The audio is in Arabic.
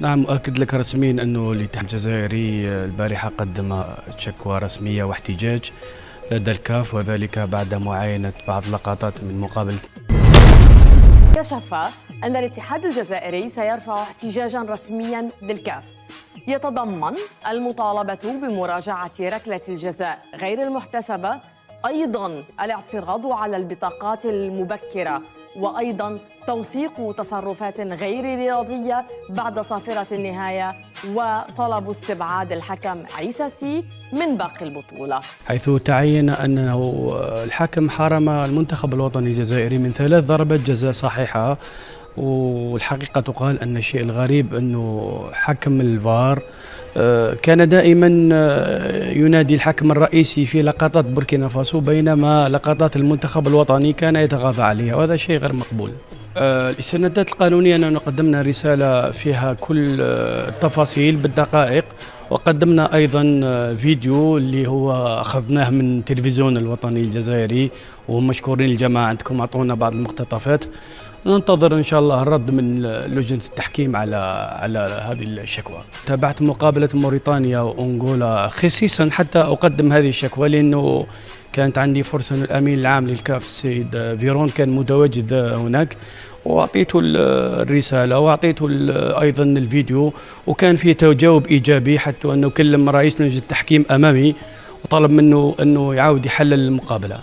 نعم، أؤكد لك رسميا أنه الاتحاد الجزائري البارحة قدم شكوى رسمية واحتجاج لدى الكاف، وذلك بعد معاينة بعض لقطات من مقابلة. كشف أن الاتحاد الجزائري سيرفع احتجاجا رسميا للكاف يتضمن المطالبة بمراجعة ركلة الجزاء غير المحتسبة، أيضا الاعتراض على البطاقات المبكرة، وأيضا توثيق تصرفات غير رياضية بعد صافرة النهاية، وطلب استبعاد الحكم عيسى سي من باقي البطولة، حيث تعين أنه الحكم حرم المنتخب الوطني الجزائري من 3 ضربات جزاء صحيحة. والحقيقة تقال أن الشيء الغريب أنه حكم الفار كان دائما ينادي الحكم الرئيسي في لقطات بوركينا فاسو، بينما لقطات المنتخب الوطني كان يتغاضى عليها، وهذا شيء غير مقبول. الاستندات القانونية أننا قدمنا رسالة فيها كل التفاصيل بالدقائق، وقدمنا أيضا فيديو اللي هو أخذناه من تلفزيون الوطني الجزائري، وهم مشكورين الجماعة عندكم أعطونا بعض المقتطفات. ننتظر إن شاء الله الرد من لجنة التحكيم على هذه الشكوى. تابعت مقابلة موريتانيا وأنغولا خصيصا حتى أقدم هذه الشكوى، لأنه كانت عندي فرصة أن الأمين العام للكاف السيد فيرون كان متواجد هناك، وأعطيته الرسالة وأعطيته أيضا الفيديو، وكان فيه تجاوب إيجابي، حتى أنه كلم رئيس لجنة التحكيم أمامي وطلب منه أنه يعاود يحلل المقابلة.